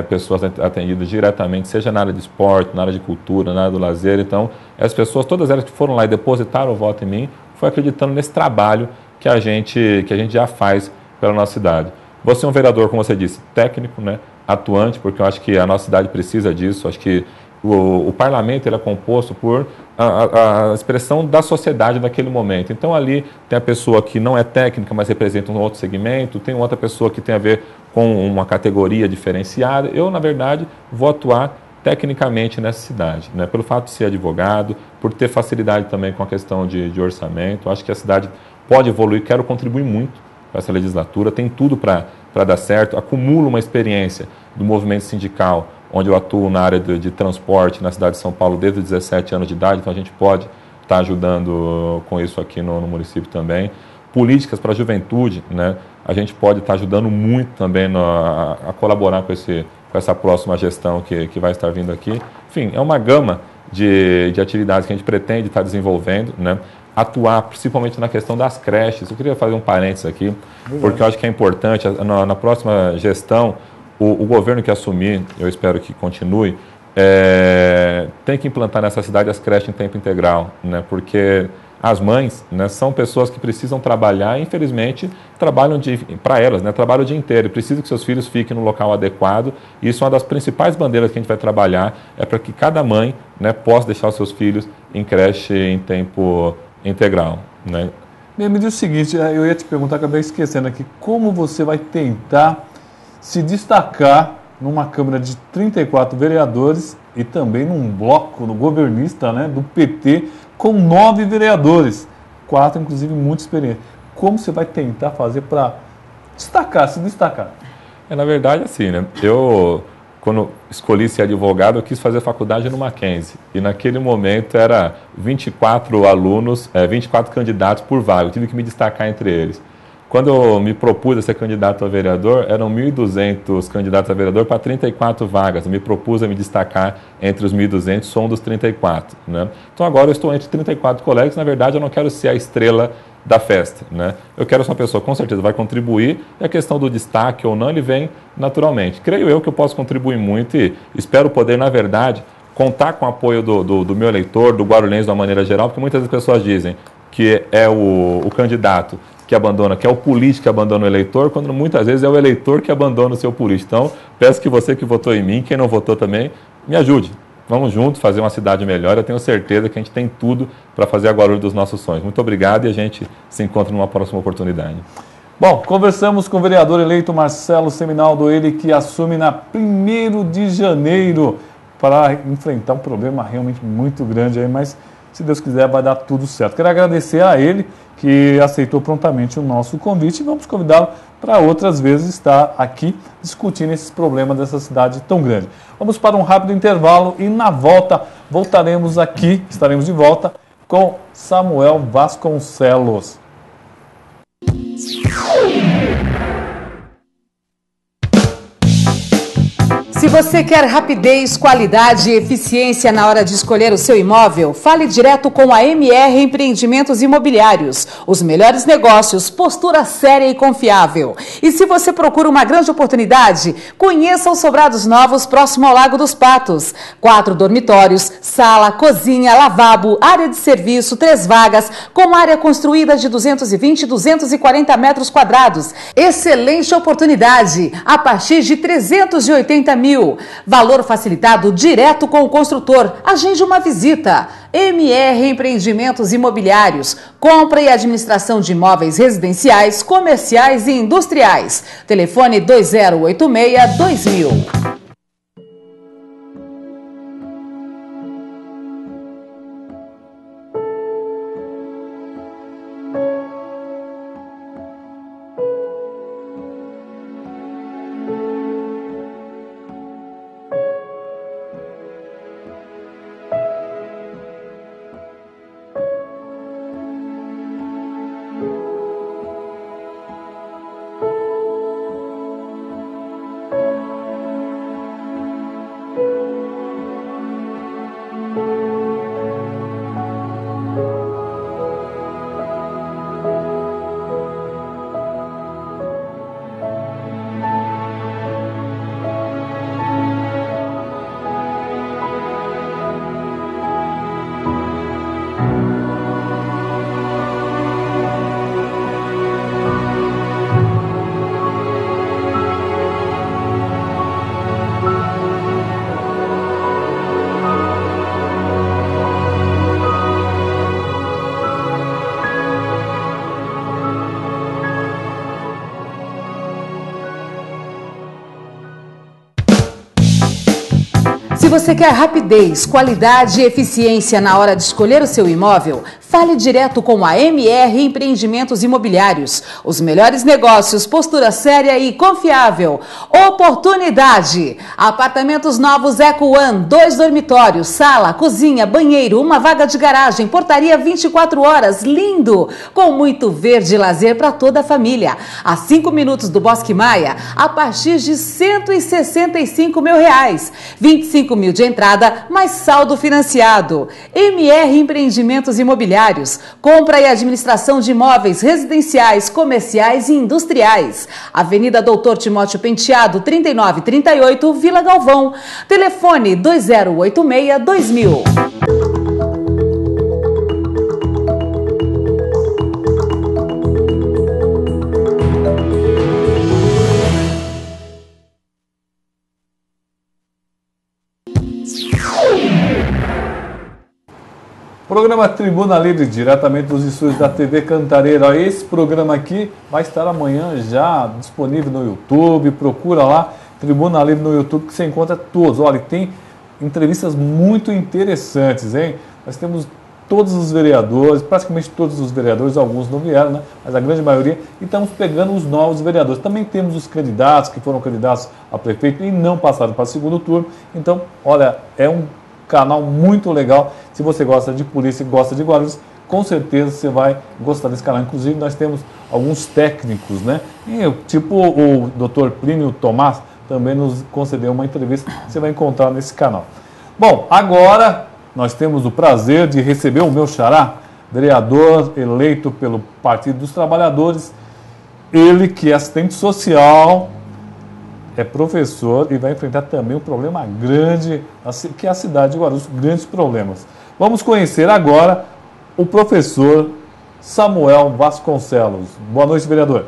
C: pessoas atendidas diretamente, seja na área de esporte, na área de cultura, na área do lazer. Então, as pessoas, todas elas que foram lá e depositaram o voto em mim, foi acreditando nesse trabalho que a gente já faz pela nossa cidade. Você é um vereador, como você disse, técnico, né, atuante, porque eu acho que a nossa cidade precisa disso. Acho que o parlamento ele é composto por a expressão da sociedade naquele momento. Então, ali tem a pessoa que não é técnica, mas representa um outro segmento, tem outra pessoa que tem a ver com uma categoria diferenciada. Eu, na verdade, vou atuar tecnicamente nessa cidade, né? Pelo fato de ser advogado, por ter facilidade também com a questão de orçamento. Acho que a cidade pode evoluir, quero contribuir muito para essa legislatura, tem tudo para dar certo. Acumulo uma experiência do movimento sindical, onde eu atuo na área de transporte na cidade de São Paulo desde os 17 anos de idade, então a gente pode estar ajudando com isso aqui no município também. Políticas para a juventude, né? A gente pode estar ajudando muito também a colaborar com essa próxima gestão que vai estar vindo aqui. Enfim, é uma gama de atividades que a gente pretende estar desenvolvendo, né? Atuar principalmente na questão das creches. Eu queria fazer um parênteses aqui, porque eu acho que é importante, na próxima gestão, o governo que assumir, eu espero que continue, tem que implantar nessa cidade as creches em tempo integral, né? Porque as mães, né, são pessoas que precisam trabalhar e, infelizmente, trabalham para elas, né, trabalham o dia inteiro e precisam que seus filhos fiquem no local adequado. E isso é uma das principais bandeiras que a gente vai trabalhar, é para que cada mãe, né, possa deixar os seus filhos em creche em tempo integral, né?
B: Me diz o seguinte, eu ia te perguntar, acabei esquecendo aqui, como você vai tentar se destacar numa Câmara de 34 vereadores e também num bloco no governista, né, do PT, com 9 vereadores, 4 inclusive muito experientes. Como você vai tentar fazer para se destacar?
C: Na verdade, assim, né, quando escolhi ser advogado, eu quis fazer faculdade no Mackenzie. E naquele momento era 24 alunos, 24 candidatos por vaga. Eu tive que me destacar entre eles. Quando eu me propus a ser candidato a vereador, eram 1.200 candidatos a vereador para 34 vagas. Eu me propus a me destacar entre os 1.200, sou um dos 34. Né? Então agora eu estou entre 34 colegas. Na verdade, eu não quero ser a estrela da festa, né? Eu quero ser uma pessoa que com certeza vai contribuir, e a questão do destaque ou não, ele vem naturalmente. Creio eu que eu posso contribuir muito e espero poder, na verdade, contar com o apoio do meu eleitor, do guarulhense de uma maneira geral, porque muitas pessoas dizem que é o candidato que abandona, que é o político que abandona o eleitor, quando muitas vezes é o eleitor que abandona o seu político. Então, peço que você que votou em mim, quem não votou também, me ajude. Vamos juntos fazer uma cidade melhor. Eu tenho certeza que a gente tem tudo para fazer a Guarulhos dos nossos sonhos. Muito obrigado e a gente se encontra numa próxima oportunidade.
B: Bom, conversamos com o vereador eleito Marcelo Seminaldo, ele que assume na 1º de janeiro para enfrentar um problema realmente muito grande aí, mas se Deus quiser vai dar tudo certo. Quero agradecer a ele que aceitou prontamente o nosso convite e vamos convidá-lo para outras vezes estar aqui discutindo esses problemas dessa cidade tão grande. Vamos para um rápido intervalo e na volta voltaremos aqui, estaremos de volta com Samuel Vasconcelos.
D: Se você quer rapidez, qualidade e eficiência na hora de escolher o seu imóvel, fale direto com a MR Empreendimentos Imobiliários. Os melhores negócios, postura séria e confiável. E se você procura uma grande oportunidade, conheça os sobrados novos próximo ao Lago dos Patos. 4 dormitórios, sala, cozinha, lavabo, área de serviço, 3 vagas, com área construída de 220 e 240 metros quadrados. Excelente oportunidade, a partir de 380 mil. Valor facilitado direto com o construtor. Agende uma visita. MR Empreendimentos Imobiliários. Compra e administração de imóveis residenciais, comerciais e industriais. Telefone 2086-2000. Se você quer rapidez, qualidade e eficiência na hora de escolher o seu imóvel, fale direto com a MR Empreendimentos Imobiliários. Os melhores negócios, postura séria e confiável. Oportunidade. Apartamentos novos Eco One, 2 dormitórios, sala, cozinha, banheiro, uma vaga de garagem, portaria 24 horas, lindo, com muito verde e lazer para toda a família. A 5 minutos do Bosque Maia, a partir de R$165 mil. 25 mil de entrada, mais saldo financiado. MR Empreendimentos Imobiliários. Compra e administração de imóveis residenciais, comerciais e industriais. Avenida Doutor Timóteo Penteado, 3938, Vila Galvão. Telefone 2086-2000.
B: Programa Tribuna Livre, diretamente dos estúdios da TV Cantareira. Esse programa aqui vai estar amanhã já disponível no YouTube. Procura lá, Tribuna Livre no YouTube, que você encontra todos. Olha, tem entrevistas muito interessantes, hein? Nós temos todos os vereadores, praticamente todos os vereadores, alguns não vieram, né? Mas a grande maioria, e estamos pegando os novos vereadores. Também temos os candidatos que foram candidatos a prefeito e não passaram para o segundo turno. Então, olha, é um canal muito legal. Se você gosta de polícia e gosta de Guarulhos, com certeza você vai gostar desse canal. Inclusive, nós temos alguns técnicos, né? E, tipo o Dr. Plínio Tomás também nos concedeu uma entrevista, você vai encontrar nesse canal. Bom, agora nós temos o prazer de receber o meu xará, vereador eleito pelo Partido dos Trabalhadores, ele que é assistente social, é professor e vai enfrentar também um problema grande, que é a cidade de Guarulhos, grandes problemas. Vamos conhecer agora o professor Samuel Vasconcelos. Boa noite, vereador.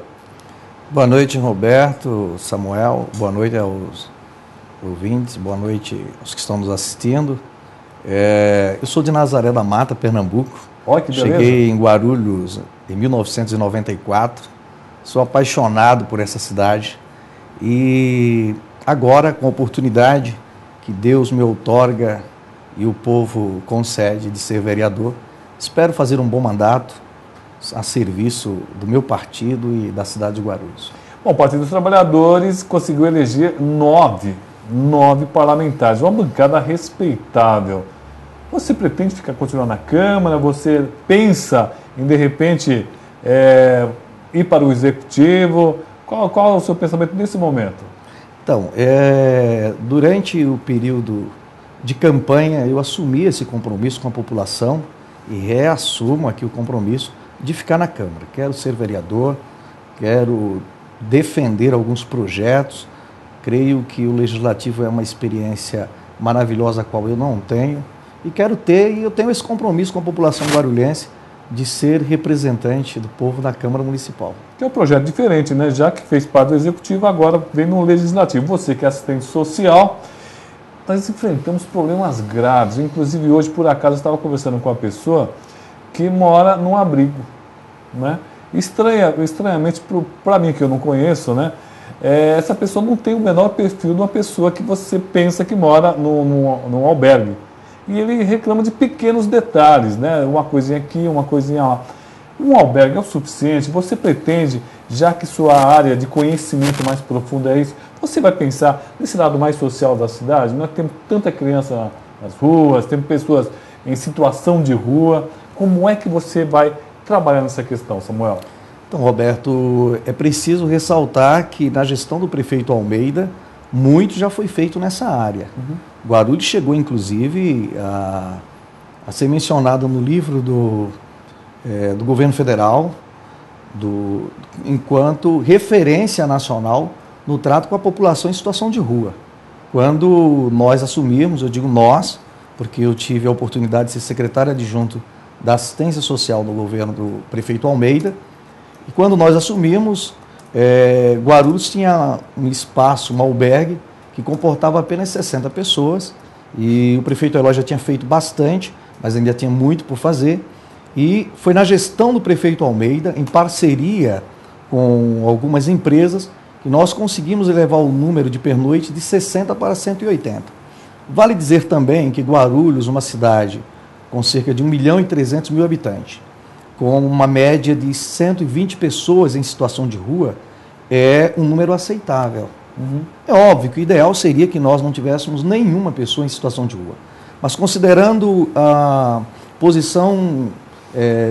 E: Boa noite, Roberto, Samuel, boa noite aos ouvintes, boa noite aos que estão nos assistindo. Eu sou de Nazaré da Mata, Pernambuco.
B: Olha que beleza.
E: Cheguei em Guarulhos em 1994, sou apaixonado por essa cidade e agora, com a oportunidade que Deus me outorga e o povo concede de ser vereador, espero fazer um bom mandato a serviço do meu partido e da cidade de Guarulhos.
B: Bom, o Partido dos Trabalhadores conseguiu eleger nove parlamentares, uma bancada respeitável. Você pretende continuar na Câmara? Você pensa em, de repente, ir para o Executivo? Qual é o seu pensamento nesse momento?
E: Então, durante o período de campanha, eu assumi esse compromisso com a população e reassumo aqui o compromisso de ficar na Câmara. Quero ser vereador, quero defender alguns projetos. Creio que o Legislativo é uma experiência maravilhosa, a qual eu não tenho. E quero ter, e eu tenho esse compromisso com a população guarulhense de ser representante do povo na Câmara Municipal.
B: Que é um projeto diferente, né? Já que fez parte do Executivo, agora vem no Legislativo. Você que é assistente social, nós enfrentamos problemas graves. Inclusive, hoje, por acaso, eu estava conversando com uma pessoa que mora num abrigo, né? Estranhamente, para mim, que eu não conheço, né? Essa pessoa não tem o menor perfil de uma pessoa que você pensa que mora num albergue. E ele reclama de pequenos detalhes, né? Uma coisinha aqui, uma coisinha lá. Um albergue é o suficiente? Você pretende, já que sua área de conhecimento mais profunda é isso, você vai pensar nesse lado mais social da cidade? Nós temos tanta criança nas ruas, temos pessoas em situação de rua. Como é que você vai trabalhar nessa questão, Samuel?
E: Então, Roberto, é preciso ressaltar que na gestão do prefeito Almeida, muito já foi feito nessa área. Guarulhos chegou, inclusive, a ser mencionado no livro do governo federal, enquanto referência nacional no trato com a população em situação de rua. Quando nós assumimos, eu digo nós, porque eu tive a oportunidade de ser secretário adjunto da assistência social no governo do prefeito Almeida, e quando nós assumimos, Guarulhos tinha um espaço, um albergue, que comportava apenas 60 pessoas, e o prefeito Eloy já tinha feito bastante, mas ainda tinha muito por fazer, e foi na gestão do prefeito Almeida, em parceria com algumas empresas, que nós conseguimos elevar o número de pernoite de 60 para 180. Vale dizer também que Guarulhos, uma cidade com cerca de 1.300.000 habitantes, com uma média de 120 pessoas em situação de rua, é um número aceitável. É óbvio que o ideal seria que nós não tivéssemos nenhuma pessoa em situação de rua. Mas considerando a posição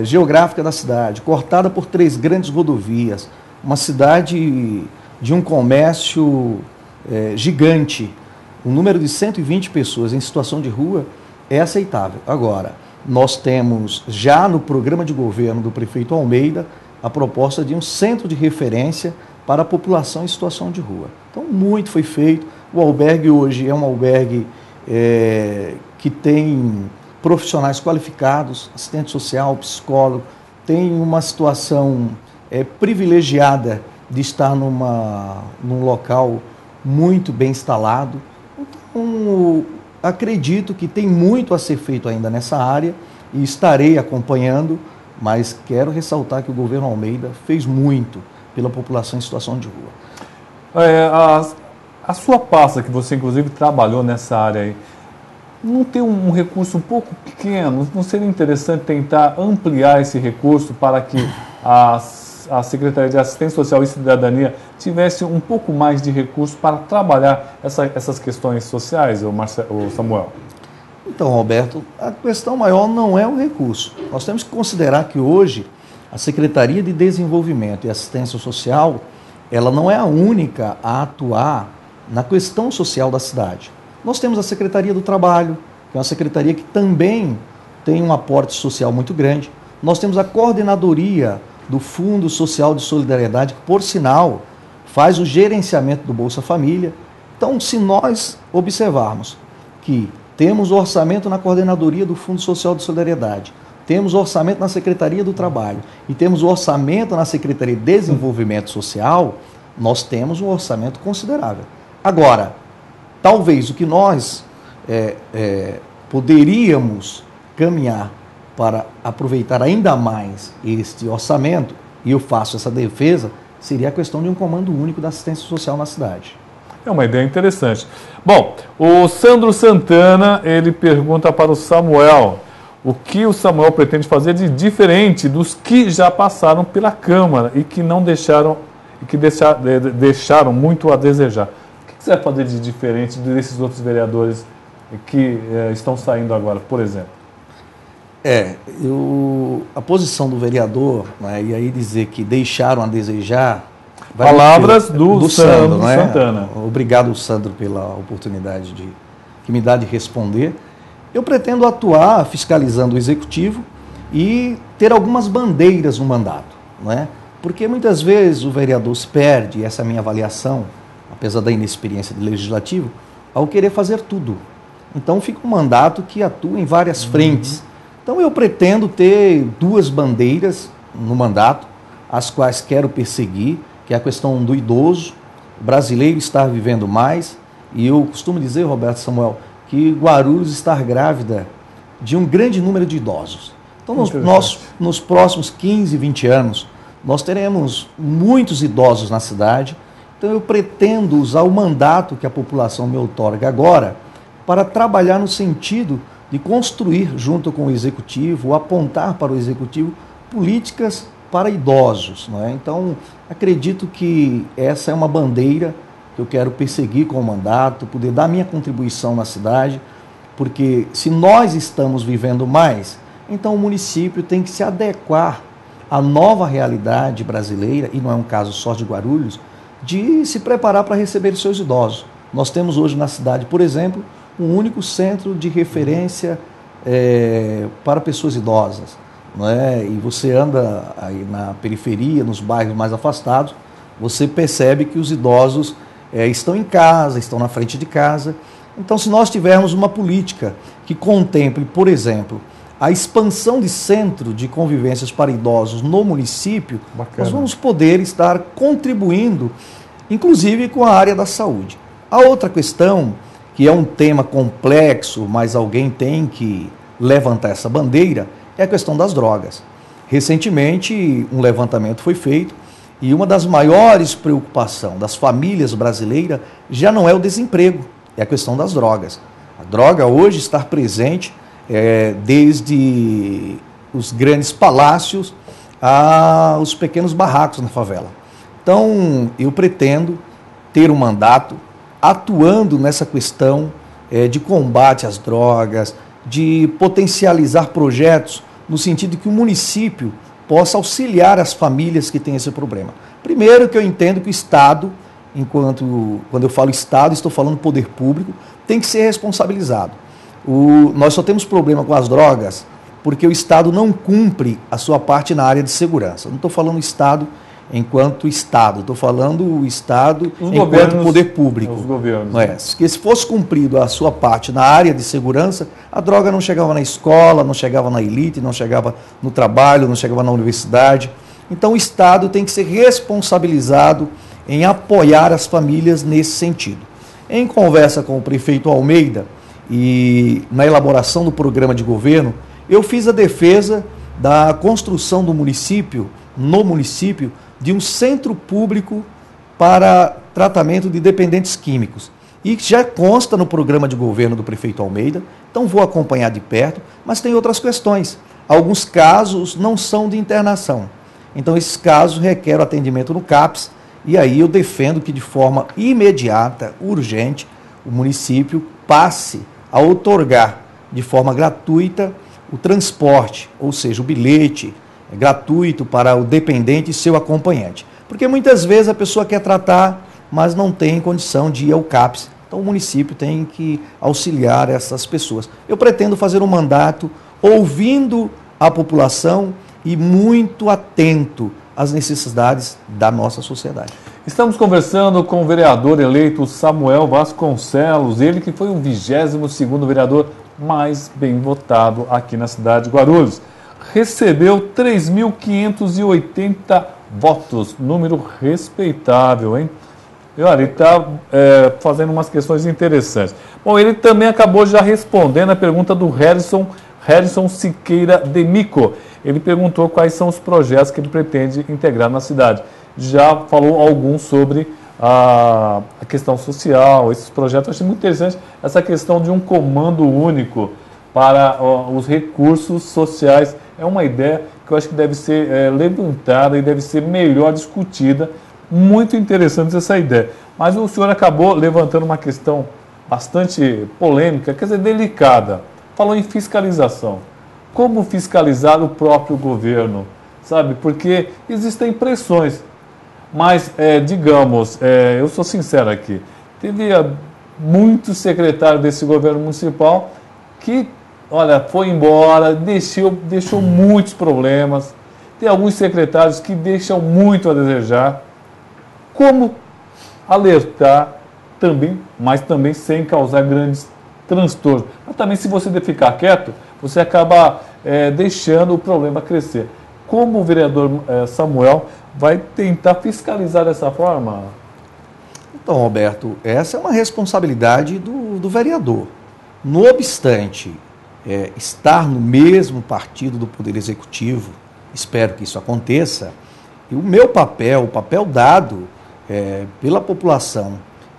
E: geográfica da cidade, cortada por 3 grandes rodovias, uma cidade de um comércio gigante, um número de 120 pessoas em situação de rua é aceitável. Agora, nós temos já no programa de governo do prefeito Almeida a proposta de um centro de referência para a população em situação de rua. Então, muito foi feito. O albergue hoje é um albergue que tem profissionais qualificados, assistente social, psicólogo, tem uma situação privilegiada de estar num local muito bem instalado. Então, acredito que tem muito a ser feito ainda nessa área e estarei acompanhando, mas quero ressaltar que o governo Almeida fez muito pela população em situação de rua.
B: A sua pasta, que você inclusive trabalhou nessa área aí, não tem um recurso um pouco pequeno? Não seria interessante tentar ampliar esse recurso para que a Secretaria de Assistência Social e Cidadania tivesse um pouco mais de recurso para trabalhar essas questões sociais, o Samuel?
E: Então, Roberto, a questão maior não é o recurso. Nós temos que considerar que hoje a Secretaria de Desenvolvimento e Assistência Social, ela não é a única a atuar na questão social da cidade. Nós temos a Secretaria do Trabalho, que é uma secretaria que também tem um aporte social muito grande. Nós temos a Coordenadoria do Fundo Social de Solidariedade, que, por sinal, faz o gerenciamento do Bolsa Família. Então, se nós observarmos que temos orçamento na Coordenadoria do Fundo Social de Solidariedade, temos orçamento na Secretaria do Trabalho e temos orçamento na Secretaria de Desenvolvimento Social, nós temos um orçamento considerável. Agora, talvez o que nós poderíamos caminhar para aproveitar ainda mais este orçamento, e eu faço essa defesa, seria a questão de um comando único da assistência social na cidade.
B: É uma ideia interessante. Bom, o Sandro Santana, ele pergunta para o Samuel o que o Samuel pretende fazer de diferente dos que já passaram pela Câmara e que não deixaram, deixaram muito a desejar. O que você vai fazer de diferente desses outros vereadores que estão saindo agora, por exemplo?
E: A posição do vereador, né, e aí dizer que deixaram a desejar...
B: Palavras do Sandro, né? Santana.
E: Obrigado, Sandro, pela oportunidade que me dá de responder. Eu pretendo atuar fiscalizando o Executivo e ter algumas bandeiras no mandato, né? Porque muitas vezes o vereador se perde, essa é a minha avaliação, apesar da inexperiência de legislativo, ao querer fazer tudo. Então fica um mandato que atua em várias frentes. Então eu pretendo ter 2 bandeiras no mandato, as quais quero perseguir, que é a questão do idoso, o brasileiro estar vivendo mais, e eu costumo dizer, Roberto Samuel, que Guarulhos está grávida de um grande número de idosos. Então nos próximos 15, 20 anos, nós teremos muitos idosos na cidade, então eu pretendo usar o mandato que a população me outorga agora para trabalhar no sentido de construir junto com o Executivo, apontar para o Executivo políticas para idosos, não é? Então, acredito que essa é uma bandeira que eu quero perseguir com o mandato, poder dar minha contribuição na cidade, porque se nós estamos vivendo mais, então o município tem que se adequar à nova realidade brasileira, e não é um caso só de Guarulhos, de se preparar para receber os seus idosos. Nós temos hoje na cidade, por exemplo, um único centro de referência para pessoas idosas. Não é? E você anda aí na periferia, nos bairros mais afastados, você percebe que os idosos estão em casa, estão na frente de casa. Então, se nós tivermos uma política que contemple, por exemplo, a expansão de centro de convivências para idosos no município, nós vamos poder estar contribuindo, inclusive com a área da saúde. A outra questão, que é um tema complexo, mas alguém tem que levantar essa bandeira, é a questão das drogas. Recentemente, um levantamento foi feito e uma das maiores preocupações das famílias brasileiras já não é o desemprego, é a questão das drogas. A droga hoje está presente desde os grandes palácios aos pequenos barracos na favela. Então, eu pretendo ter um mandato atuando nessa questão de combate às drogas, de potencializar projetos no sentido que o município possa auxiliar as famílias que têm esse problema. Primeiro, que eu entendo que o Estado, quando eu falo Estado, estou falando poder público, tem que ser responsabilizado. Nós só temos problema com as drogas porque o Estado não cumpre a sua parte na área de segurança. Não estou falando Estado enquanto Estado, estou falando o Estado enquanto poder público.
B: Os governos.
E: Porque se fosse cumprido a sua parte na área de segurança, a droga não chegava na escola, não chegava na elite, não chegava no trabalho, não chegava na universidade. Então o Estado tem que ser responsabilizado em apoiar as famílias nesse sentido. Em conversa com o prefeito Almeida e na elaboração do programa de governo, eu fiz a defesa da construção do município, no município, de um centro público para tratamento de dependentes químicos. E já consta no programa de governo do prefeito Almeida Então vou acompanhar de perto, mas tem outras questões. Alguns casos não são de internação. Então esses casos requerem atendimento no CAPS, e aí eu defendo que de forma imediata, urgente, o município passe a outorgar de forma gratuita o transporte, ou seja, o bilhete gratuito para o dependente e seu acompanhante. Porque muitas vezes a pessoa quer tratar, mas não tem condição de ir ao CAPS. Então o município tem que auxiliar essas pessoas. Eu pretendo fazer um mandato ouvindo a população e muito atento às necessidades da nossa sociedade.
B: Estamos conversando com o vereador eleito Samuel Vasconcelos, ele que foi o 22º vereador mais bem votado aqui na cidade de Guarulhos. Recebeu 3.580 votos, número respeitável, hein? E olha, ele está fazendo umas questões interessantes. Bom, ele também acabou já respondendo a pergunta do Harrison Siqueira Demico. Ele perguntou quais são os projetos que ele pretende integrar na cidade. Já falou alguns sobre a questão social, esses projetos. Eu achei muito interessante essa questão de um comando único para os recursos sociais. É uma ideia que eu acho que deve ser levantada e deve ser melhor discutida. Muito interessante essa ideia. Mas o senhor acabou levantando uma questão bastante polêmica, quer dizer, delicada. Falou em fiscalização. Como fiscalizar o próprio governo? Sabe? Porque existem pressões. Mas, digamos, eu sou sincero aqui, teve muitos secretários desse governo municipal que, olha, foi embora, deixou muitos problemas. Tem alguns secretários que deixam muito a desejar. Como alertar também, mas também sem causar grandes transtornos. Mas também, se você ficar quieto, você acaba deixando o problema crescer. Como o vereador Samuel vai tentar fiscalizar dessa forma?
E: Então, Roberto, essa é uma responsabilidade do vereador. No obstante, estar no mesmo partido do Poder Executivo, espero que isso aconteça, e o meu papel, o papel dado pela população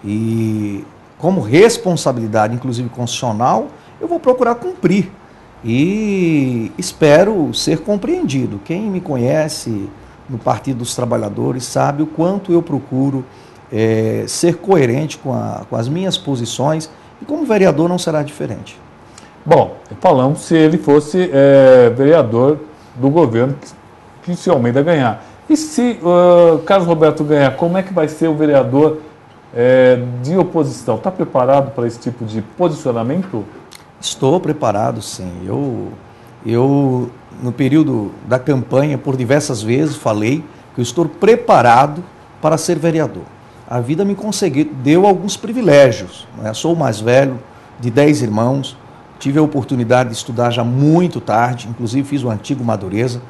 E: e como responsabilidade, inclusive constitucional, eu vou procurar cumprir. E espero ser compreendido. Quem me conhece no Partido dos Trabalhadores sabe o quanto eu procuro ser coerente com as minhas posições, e como vereador não será diferente.
B: Bom, falamos se ele fosse vereador do governo que se Almeida ganhar. E se Carlos Roberto ganhar, como é que vai ser o vereador de oposição? Está preparado para esse tipo de posicionamento?
E: Estou preparado, sim. Eu, no período da campanha, por diversas vezes, falei que eu estou preparado para ser vereador. A vida me deu alguns privilégios. Né? Sou o mais velho de 10 irmãos, tive a oportunidade de estudar já muito tarde, inclusive fiz o antigo Madureza,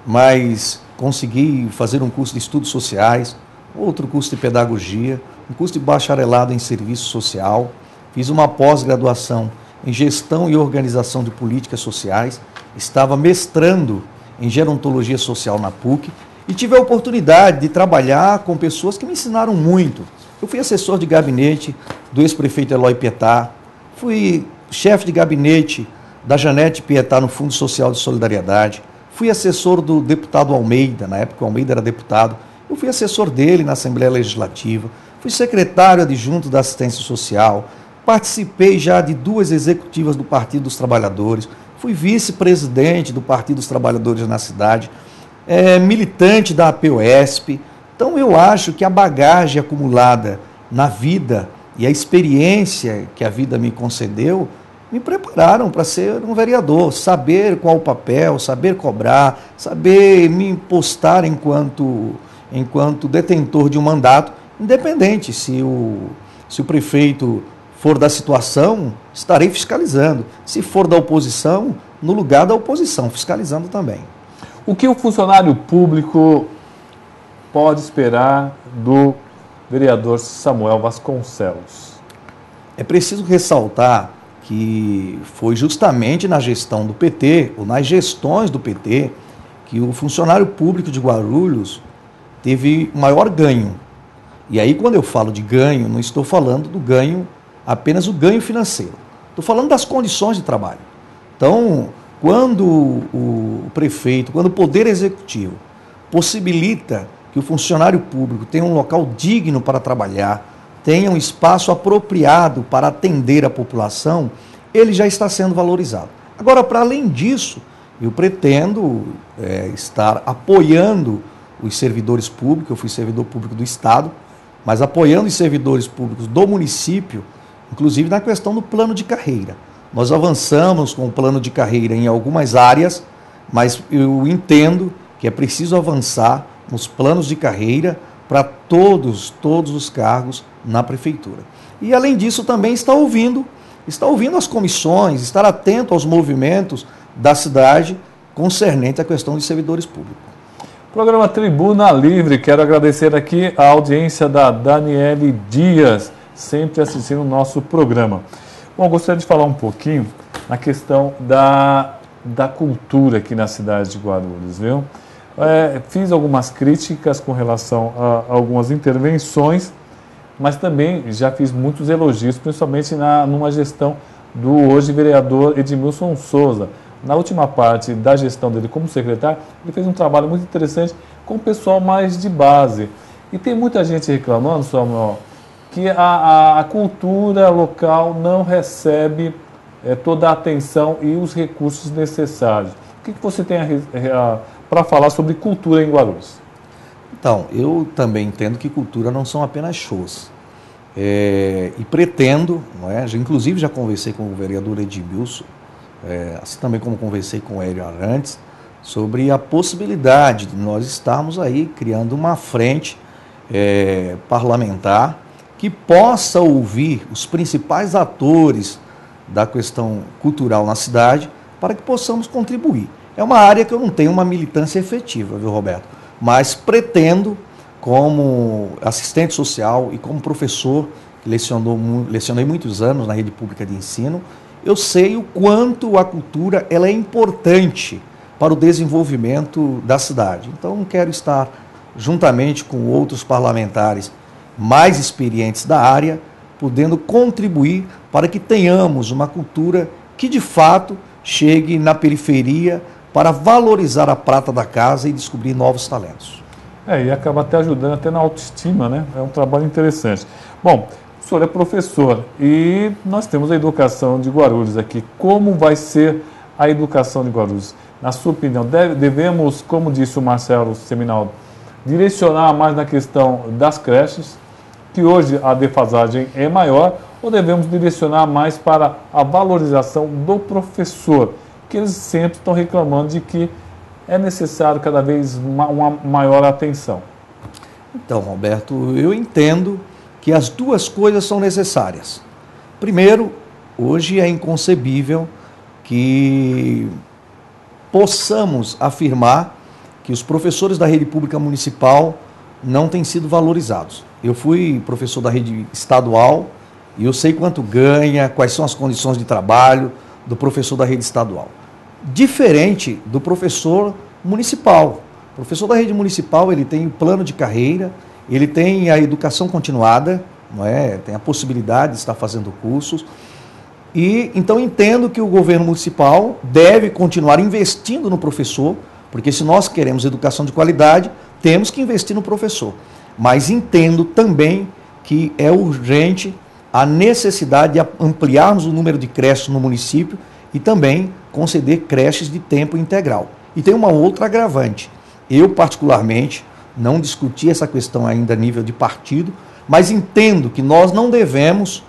E: mas consegui fazer um curso de estudos sociais, outro curso de pedagogia, um curso de bacharelado em serviço social, fiz uma pós-graduação em gestão e organização de políticas sociais, estava mestrando em gerontologia social na PUC e tive a oportunidade de trabalhar com pessoas que me ensinaram muito. Eu fui assessor de gabinete do ex-prefeito Eloy Pietá, fui chefe de gabinete da Janete Pietá no Fundo Social de Solidariedade, fui assessor do deputado Almeida, na época o Almeida era deputado, eu fui assessor dele na Assembleia Legislativa, fui secretário adjunto da Assistência Social, participei já de 2 executivas do Partido dos Trabalhadores, fui vice-presidente do Partido dos Trabalhadores na cidade, militante da APOESP. Então eu acho que a bagagem acumulada na vida e a experiência que a vida me concedeu me prepararam para ser um vereador, saber qual o papel, saber cobrar, saber me postar enquanto detentor de um mandato, independente se o prefeito for da situação, estarei fiscalizando. Se for da oposição, no lugar da oposição, fiscalizando também.
B: O que o funcionário público pode esperar do vereador Samuel Vasconcelos?
E: É preciso ressaltar que foi justamente na gestão do PT, ou nas gestões do PT, que o funcionário público de Guarulhos teve maior ganho. E aí, quando eu falo de ganho, não estou falando do ganho, apenas o ganho financeiro. Estou falando das condições de trabalho. Então, quando o prefeito, quando o Poder Executivo possibilita que o funcionário público tenha um local digno para trabalhar, tenha um espaço apropriado para atender a população, ele já está sendo valorizado. Agora, para além disso, eu pretendo estar apoiando os servidores públicos, eu fui servidor público do Estado, mas apoiando os servidores públicos do município, inclusive na questão do plano de carreira. Nós avançamos com o plano de carreira em algumas áreas, mas eu entendo que é preciso avançar nos planos de carreira para todos os cargos na prefeitura. E além disso também está ouvindo as comissões, estar atento aos movimentos da cidade concernente à questão dos servidores públicos.
B: Programa Tribuna Livre, quero agradecer aqui a audiência da Daniele Dias, sempre assistindo o nosso programa. Bom, gostaria de falar um pouquinho na questão da cultura aqui na cidade de Guarulhos, viu? Fiz algumas críticas com relação a algumas intervenções, mas também já fiz muitos elogios, principalmente numa gestão do hoje vereador Edmilson Souza. Na última parte da gestão dele como secretário, ele fez um trabalho muito interessante com o pessoal mais de base. E tem muita gente reclamando, Samuel, que a cultura local não recebe toda a atenção e os recursos necessários. O que você tem para falar sobre cultura em Guarulhos?
E: Então, eu também entendo que cultura não são apenas shows. E pretendo, não é? Inclusive já conversei com o vereador Edmilson, assim também como conversei com o Hélio Arantes, sobre a possibilidade de nós estarmos aí criando uma frente parlamentar que possa ouvir os principais atores da questão cultural na cidade para que possamos contribuir. É uma área que eu não tenho uma militância efetiva, viu, Roberto? Mas pretendo, como assistente social e como professor, que lecionei muitos anos na rede pública de ensino, eu sei o quanto a cultura ela é importante para o desenvolvimento da cidade. Então, quero estar juntamente com outros parlamentares mais experientes da área, podendo contribuir para que tenhamos uma cultura que, de fato, chegue na periferia para valorizar a prata da casa e descobrir novos talentos.
B: E acaba até ajudando até na autoestima, né? É um trabalho interessante. Bom, o senhor é professor e nós temos a educação de Guarulhos aqui. Como vai ser a educação de Guarulhos? Na sua opinião, devemos, como disse o Marcelo Seminaldo, direcionar mais na questão das creches, que hoje a defasagem é maior, ou devemos direcionar mais para a valorização do professor, que eles sempre estão reclamando de que é necessário cada vez uma maior atenção?
E: Então, Roberto, eu entendo que as duas coisas são necessárias. Primeiro, hoje é inconcebível que possamos afirmar que os professores da rede pública municipal não têm sido valorizados. Eu fui professor da rede estadual e eu sei quanto ganha, quais são as condições de trabalho do professor da rede estadual. Diferente do professor municipal. O professor da rede municipal, ele tem plano de carreira, ele tem a educação continuada, não é? Tem a possibilidade de estar fazendo cursos. E então entendo que o governo municipal deve continuar investindo no professor, porque se nós queremos educação de qualidade, temos que investir no professor. Mas entendo também que é urgente a necessidade de ampliarmos o número de creches no município e também conceder creches de tempo integral. E tem uma outra agravante. Eu, particularmente, não discuti essa questão ainda a nível de partido, mas entendo que nós não devemos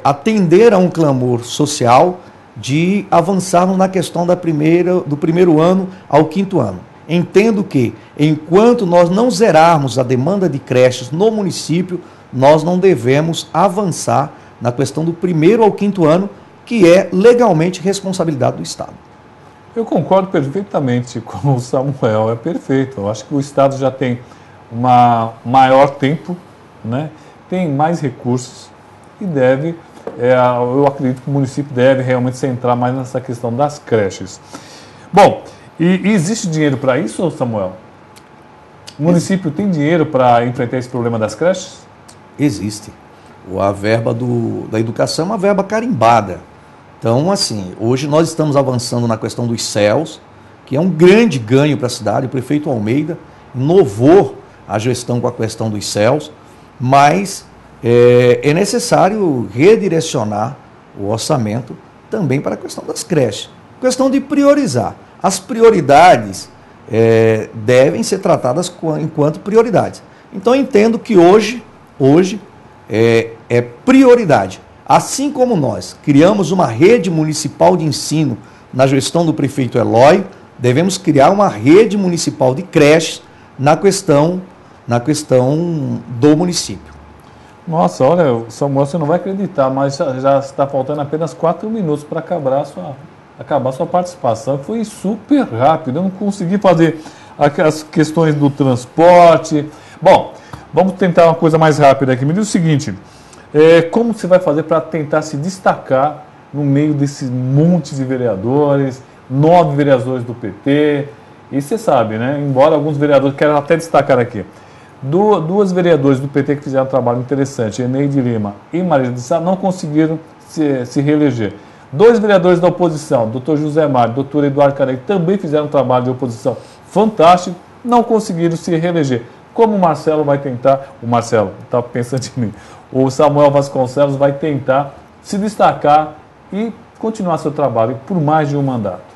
E: atender a um clamor social de avançarmos na questão do primeiro ano ao quinto ano. Entendo que, enquanto nós não zerarmos a demanda de creches no município, nós não devemos avançar na questão do primeiro ao quinto ano, que é legalmente responsabilidade do Estado.
B: Eu concordo perfeitamente com o Samuel, é perfeito. Eu acho que o Estado já tem maior tempo, né? Tem mais recursos e deve, eu acredito que o município deve realmente centrar mais nessa questão das creches. Bom, e existe dinheiro para isso, Samuel? O município tem dinheiro para enfrentar esse problema das creches?
E: Existe. A verba da educação é uma verba carimbada. Então, assim, hoje nós estamos avançando na questão dos CELs, que é um grande ganho para a cidade. O prefeito Almeida inovou a gestão com a questão dos CELs, mas é necessário redirecionar o orçamento também para a questão das creches. Questão de priorizar. As prioridades devem ser tratadas enquanto prioridades. Então, eu entendo que hoje é prioridade. Assim como nós criamos uma rede municipal de ensino na gestão do prefeito Eloy, devemos criar uma rede municipal de creches na questão do município.
B: Nossa, olha, Samuel, você não vai acreditar, mas já está faltando apenas 4 minutos para acabar a sua participação. Foi super rápido, eu não consegui fazer as questões do transporte. Bom, vamos tentar uma coisa mais rápida aqui. Me diz o seguinte, como você vai fazer para tentar se destacar no meio desse monte de vereadores, 9 vereadores do PT, e você sabe, né? Embora alguns vereadores, quero até destacar aqui, duas vereadoras do PT que fizeram um trabalho interessante, Eneide Lima e Maria de Sá, não conseguiram se reeleger. 2 vereadores da oposição, Dr. José Mário e Dr. Eduardo Carey, também fizeram um trabalho de oposição fantástico, não conseguiram se reeleger. Como o Marcelo vai tentar, o Marcelo está pensando em mim, o Samuel Vasconcelos vai tentar se destacar e continuar seu trabalho por mais de um mandato.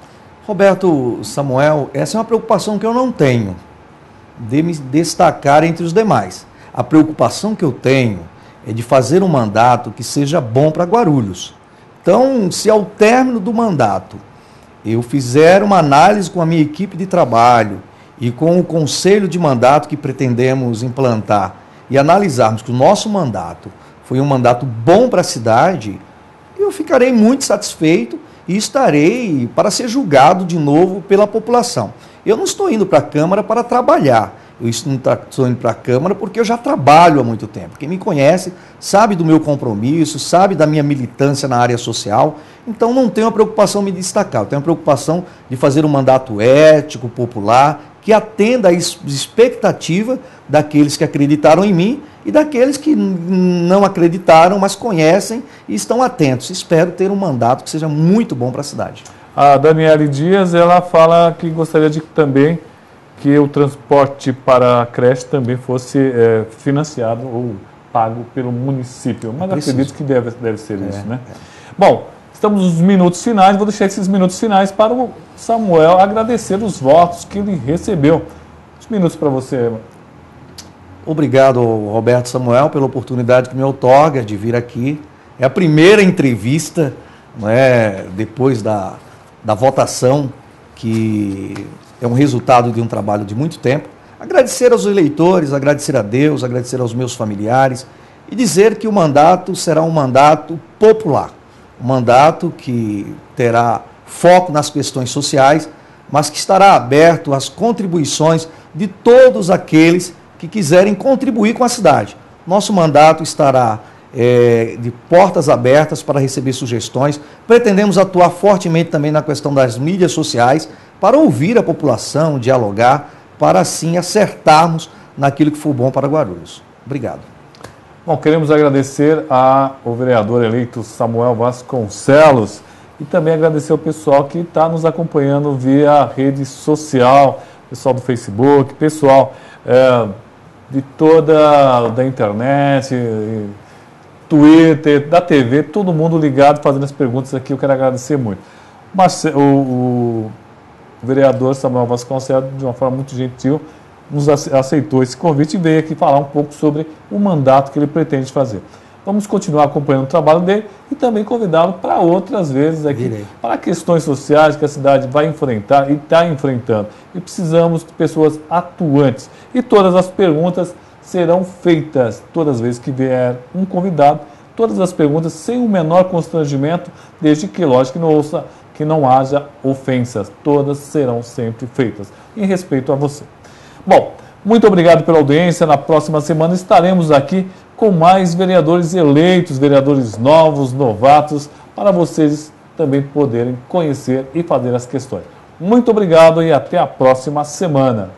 E: Roberto, Samuel, essa é uma preocupação que eu não tenho, de me destacar entre os demais. A preocupação que eu tenho é de fazer um mandato que seja bom para Guarulhos. Então, se ao término do mandato eu fizer uma análise com a minha equipe de trabalho e com o conselho de mandato que pretendemos implantar e analisarmos que o nosso mandato foi um mandato bom para a cidade, eu ficarei muito satisfeito e estarei para ser julgado de novo pela população. Eu não estou indo para a Câmara para trabalhar, eu estou indo para a Câmara porque eu já trabalho há muito tempo. Quem me conhece sabe do meu compromisso, sabe da minha militância na área social, então não tenho a preocupação de me destacar, eu tenho a preocupação de fazer um mandato ético, popular, que atenda à expectativa daqueles que acreditaram em mim e daqueles que não acreditaram, mas conhecem e estão atentos. Espero ter um mandato que seja muito bom para a cidade.
B: A Daniele Dias, ela fala que gostaria de também que o transporte para a creche também fosse financiado ou pago pelo município. Mas acredito que deve ser isso, né? Bom, estamos nos minutos finais, vou deixar esses minutos finais para o Samuel agradecer os votos que ele recebeu. Os minutos para você.
E: Obrigado, Roberto Samuel, pela oportunidade que me outorga de vir aqui. É a primeira entrevista, não é, depois da votação, que é um resultado de um trabalho de muito tempo. Agradecer aos eleitores, agradecer a Deus, agradecer aos meus familiares e dizer que o mandato será um mandato popular. Um mandato que terá foco nas questões sociais, mas que estará aberto às contribuições de todos aqueles que quiserem contribuir com a cidade. Nosso mandato estará de portas abertas para receber sugestões. Pretendemos atuar fortemente também na questão das mídias sociais para ouvir a população, dialogar, para assim acertarmos naquilo que for bom para Guarulhos. Obrigado.
B: Bom, queremos agradecer ao vereador eleito Samuel Vasconcelos e também agradecer ao pessoal que está nos acompanhando via rede social, pessoal do Facebook, pessoal de da internet, Twitter, da TV, todo mundo ligado fazendo as perguntas aqui, eu quero agradecer muito. Mas o vereador Samuel Vasconcelos, de uma forma muito gentil, nos aceitou esse convite e veio aqui falar um pouco sobre o mandato que ele pretende fazer. Vamos continuar acompanhando o trabalho dele e também convidá-lo para outras vezes aqui, para questões sociais que a cidade vai enfrentar e está enfrentando. E precisamos de pessoas atuantes. E todas as perguntas serão feitas todas as vezes que vier um convidado, todas as perguntas sem o menor constrangimento, desde que, lógico, que não haja ofensas. Todas serão sempre feitas, em respeito a você. Bom, muito obrigado pela audiência. Na próxima semana estaremos aqui com mais vereadores eleitos, vereadores novos, novatos, para vocês também poderem conhecer e fazer as questões. Muito obrigado e até a próxima semana.